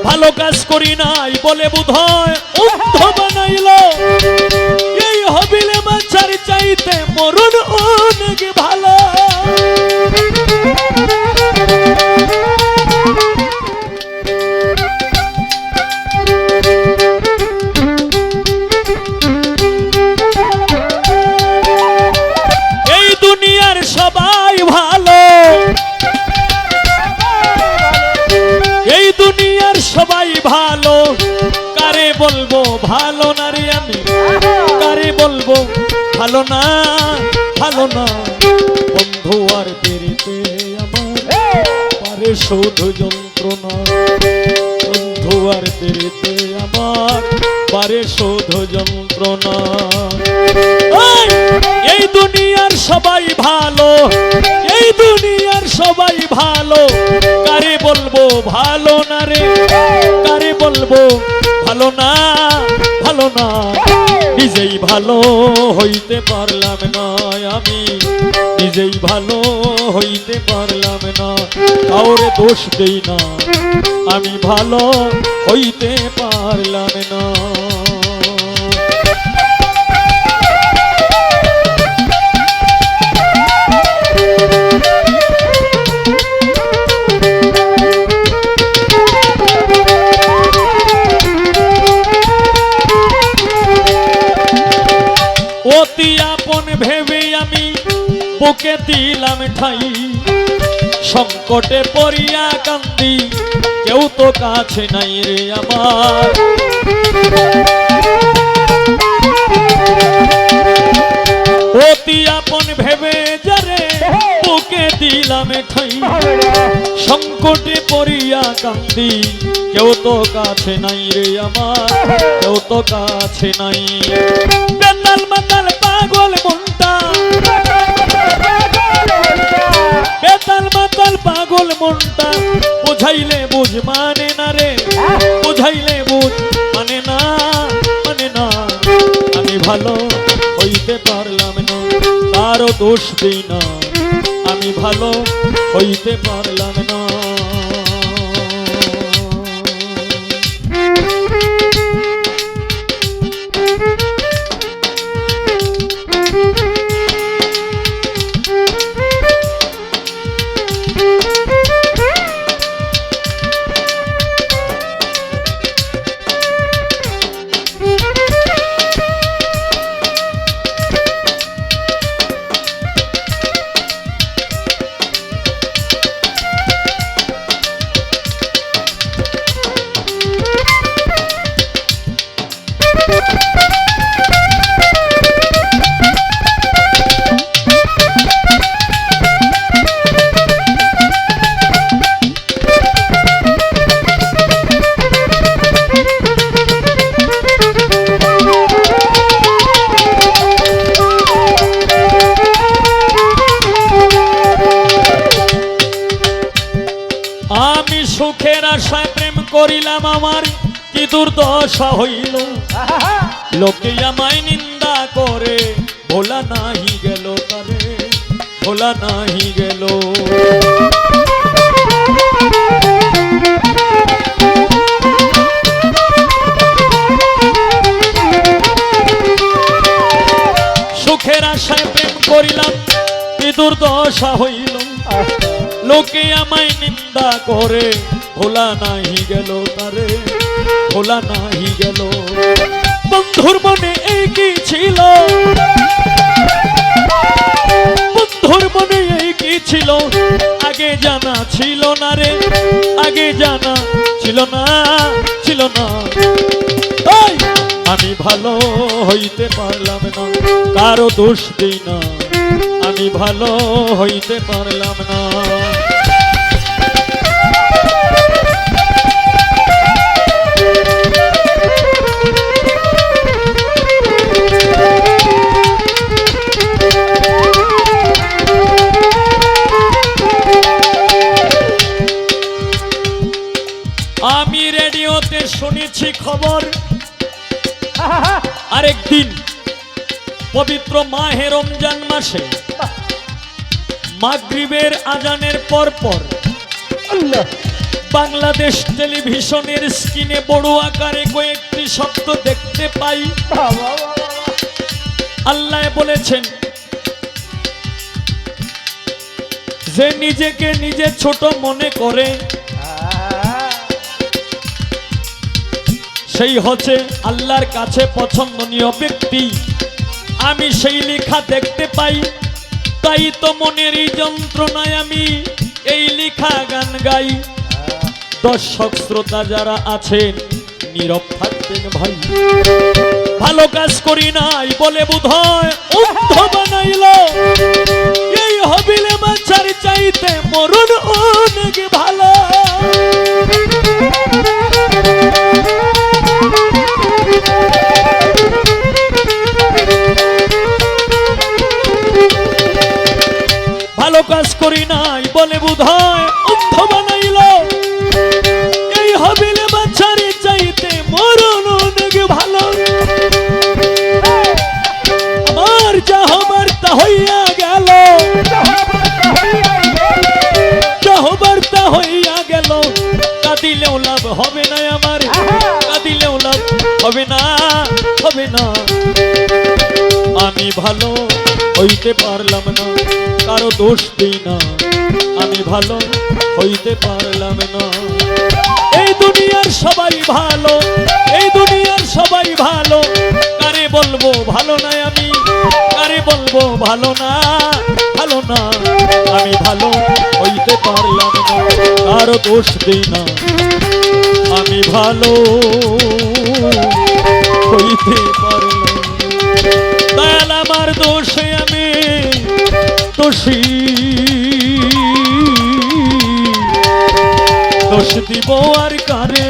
ভালো কাজ করি নাই বলে বোধহয় অন্ধ বানাইল। এই হবিলে বাঁচার চাইতে মরণ অনেক ভালো। এই দুনিয়ার সবাই ভালো, এই দুনিয়ার সবাই ভালো, কারে বলবো ভালো না রে আমি, কারে বলবো ভালো না, ভালো না। বন্ধু আর দেরিতে আমার পারে শুধু যন্ত্রণা, বন্ধু আর দেরিতে আমার পারে শুধু যন্ত্রণা। এই দুনিয়ার সবাই ভালো, এই দুনিয়ার সবাই ভালো, কারে বলবো ভালো না রে, কারে বলবো ভালো না, ভালো না। নিজেই ভালো হইতে পারলাম না আমি, নিজেই ভালো হইতে পারলাম না। কাউরে দোষ দেই না, আমি ভালো হইতে পারলাম না। অতি আপন ভেবে আমি বুকে দিলাম ঠাই, সংকটে পড়িয়া কান্দি কেউ তো কাছে নাই রে আমার। অতি আপন ভেবে যারে বুকে দিলাম ঠাই, সংকটে পড়িয়া কান্দি কেউ তো কাছে নাই রে আমার, কেউ তো কাছে নাই। বেতাল মাতাল পাগল মনটা, বেতাল মাতাল পাগল মনটা, বুঝাইলে বুঝ মানে না রে, বুঝাইলে বুঝ মানে না, মানে না। আমি ভালো হইতে পারলাম না, কারো দোষ দিই না, আমি ভালো হইতে পারলাম না। আমি সুখের আশায় প্রেম করিলাম, আমার কি দুর্দশা হইল। লোকে আমায় নিন্দা করে, ভোলা নাহি গেল তারে, ভোলা নাহি গেল। সুখের আশায় প্রেম করিলাম, কি দুর্দশা হইল। লোকে আমায় নিন্দা করে, ভোলা নাহি গেল তারে, ভোলা নাহি গেল। বন্ধুর মনে এই কি ছিল, বন্ধুর মনে এই কি ছিল, আগে জানা ছিল না রে, আগে জানা ছিল না, ছিল না। আমি ভালো হইতে পারলাম না, কারো দোষ দিই না, আমি ভালো হইতে পারলাম না। আমি রেডিওতে শুনেছি খবর, আরেকদিন পবিত্র মাহে রমজান মাসে মাগরিবের আজানের পর পর বাংলাদেশ টেলিভিশনের স্ক্রিনে বড় আকারে কয়েকটি শব্দ দেখতে পাই। আল্লাহ বলেছেন যে নিজেকে নিজে ছোট মনে করে সেই হচ্ছে আল্লাহর কাছে পছন্দনীয় ব্যক্তি। আমি সেই লেখা দেখতে পাই, তাই তো মনের এই যন্ত্রণায় আমি এই লেখা গান গাই। দর্শক শ্রোতা যারা আছেন নীরব থাকবেন ভাই। ভালো কাজ করি নাই বলে বোধহয় অন্ধ বানাইলো। এই হবিলে বাঁচার চাইতে মরণ অনেক ভালো। ভালো কাজ করি নাই বলে বোধহয় অন্ধ বানাইলো। এই হবিলে বাঁচার চাইতে মরণ অনেক ভালো। আমার যা হবার তা হইয়া গেল, যা হবার তা হইয়া গেল। কাঁদিলেও লাভ হবে না আমার, কাঁদিলেও লাভ হবে না, হবে না। আমি ভালো হইতে পারলাম না, কারো দোষ দিই না। আমি ভালো হইতে পারলাম না। এই দুনিয়ার সবাই ভালো, এই দুনিয়ার সবাই ভালো। কারে বলবো ভালো না আমি, কারে বলবো ভালো না, ভালো না। আমি ভালো হইতে পারলাম না, কারো দোষ দিই না। আমি ভালো হইতে পারলাম। দয়াল আমার দোষে আমি দোষী, দোষ দিব আর কারে।